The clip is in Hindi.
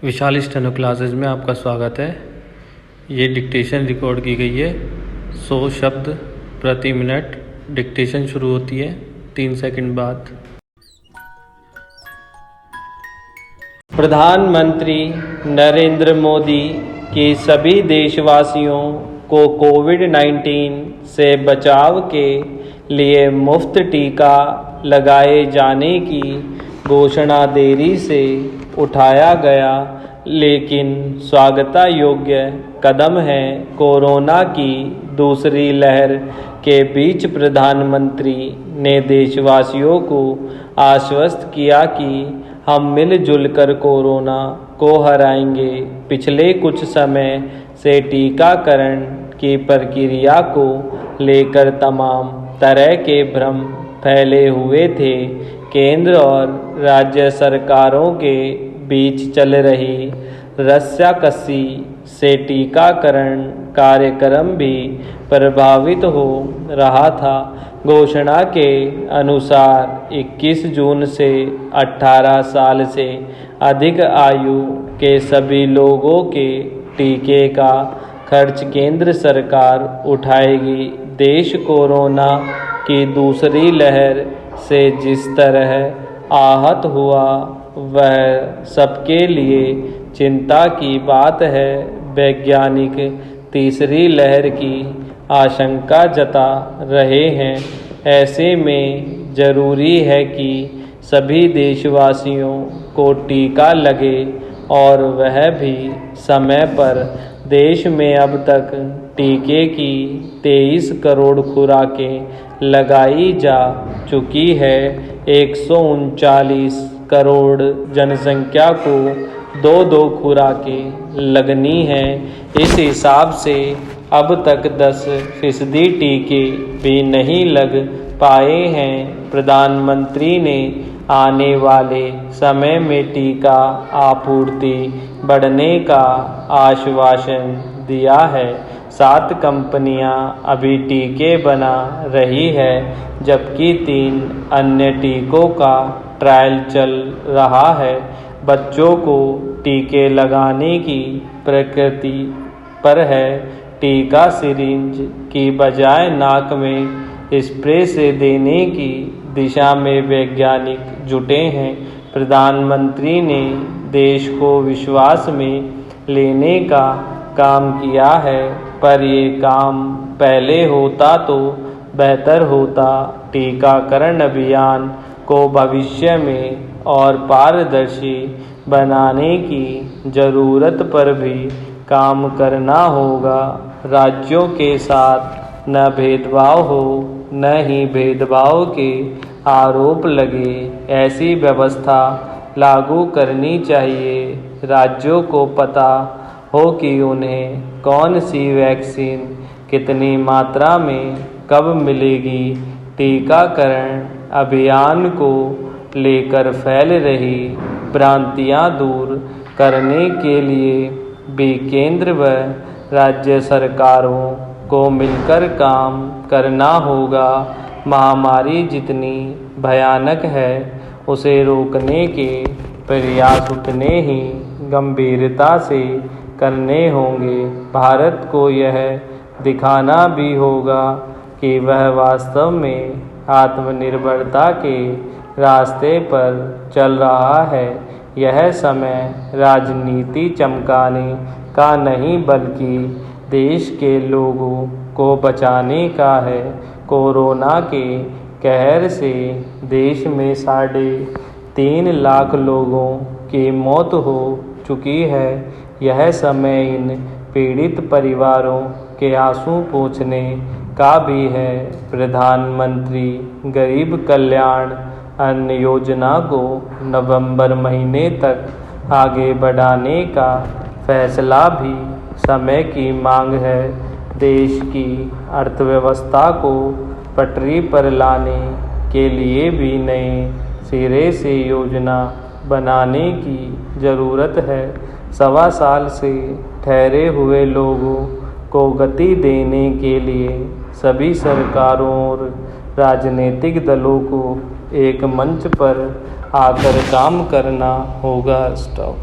विशाल स्टेनो क्लासेस में आपका स्वागत है। ये डिक्टेशन रिकॉर्ड की गई है। 100 शब्द प्रति मिनट डिक्टेशन शुरू होती है 3 सेकंड बाद। प्रधानमंत्री नरेंद्र मोदी की सभी देशवासियों को कोविड-19 से बचाव के लिए मुफ्त टीका लगाए जाने की घोषणा देरी से उठाया गया लेकिन स्वागता योग्य कदम है। कोरोना की दूसरी लहर के बीच प्रधानमंत्री ने देशवासियों को आश्वस्त किया कि हम मिलजुल कर कोरोना को हराएंगे। पिछले कुछ समय से टीकाकरण की प्रक्रिया को लेकर तमाम तरह के भ्रम फैले हुए थे। केंद्र और राज्य सरकारों के बीच चल रही रस्साकसी से टीकाकरण कार्यक्रम भी प्रभावित हो रहा था। घोषणा के अनुसार 21 जून से 18 साल से अधिक आयु के सभी लोगों के टीके का खर्च केंद्र सरकार उठाएगी। देश कोरोना की दूसरी लहर से जिस तरह आहत हुआ वह सबके लिए चिंता की बात है। वैज्ञानिक तीसरी लहर की आशंका जता रहे हैं। ऐसे में जरूरी है कि सभी देशवासियों को टीका लगे और वह भी समय पर। देश में अब तक टीके की 23 करोड़ खुराकें लगाई जा चुकी है। 139 करोड़ जनसंख्या को 2-2 खुराकें लगनी हैं। इस हिसाब से अब तक 10% टीके भी नहीं लग पाए हैं। प्रधानमंत्री ने आने वाले समय में टीका आपूर्ति बढ़ने का आश्वासन दिया है। 7 कंपनियां अभी टीके बना रही है जबकि 3 अन्य टीकों का ट्रायल चल रहा है। बच्चों को टीके लगाने की प्रकृति पर है। टीका सिरिंज की बजाय नाक में स्प्रे से देने की दिशा में वैज्ञानिक जुटे हैं। प्रधानमंत्री ने देश को विश्वास में लेने का काम किया है, पर ये काम पहले होता तो बेहतर होता। टीकाकरण अभियान को भविष्य में और पारदर्शी बनाने की जरूरत पर भी काम करना होगा। राज्यों के साथ न भेदभाव हो न ही भेदभाव के आरोप लगे, ऐसी व्यवस्था लागू करनी चाहिए। राज्यों को पता हो कि उन्हें कौन सी वैक्सीन कितनी मात्रा में कब मिलेगी। टीकाकरण अभियान को लेकर फैल रही भ्रांतियां दूर करने के लिए भी केंद्र व राज्य सरकारों को मिलकर काम करना होगा। महामारी जितनी भयानक है उसे रोकने के प्रयास उतने ही गंभीरता से करने होंगे। भारत को यह दिखाना भी होगा कि वह वास्तव में आत्मनिर्भरता के रास्ते पर चल रहा है। यह समय राजनीति चमकाने का नहीं बल्कि देश के लोगों को बचाने का है। कोरोना के कहर से देश में 3.5 लाख लोगों की मौत हो चुकी है। यह समय इन पीड़ित परिवारों के आंसू पोंछने का भी है। प्रधानमंत्री गरीब कल्याण अन्न योजना को नवंबर महीने तक आगे बढ़ाने का फैसला भी समय की मांग है। देश की अर्थव्यवस्था को पटरी पर लाने के लिए भी नए सिरे से योजना बनाने की ज़रूरत है। 1.25 साल से ठहरे हुए लोगों को गति देने के लिए सभी सरकारों और राजनीतिक दलों को एक मंच पर आकर काम करना होगा। स्टॉप।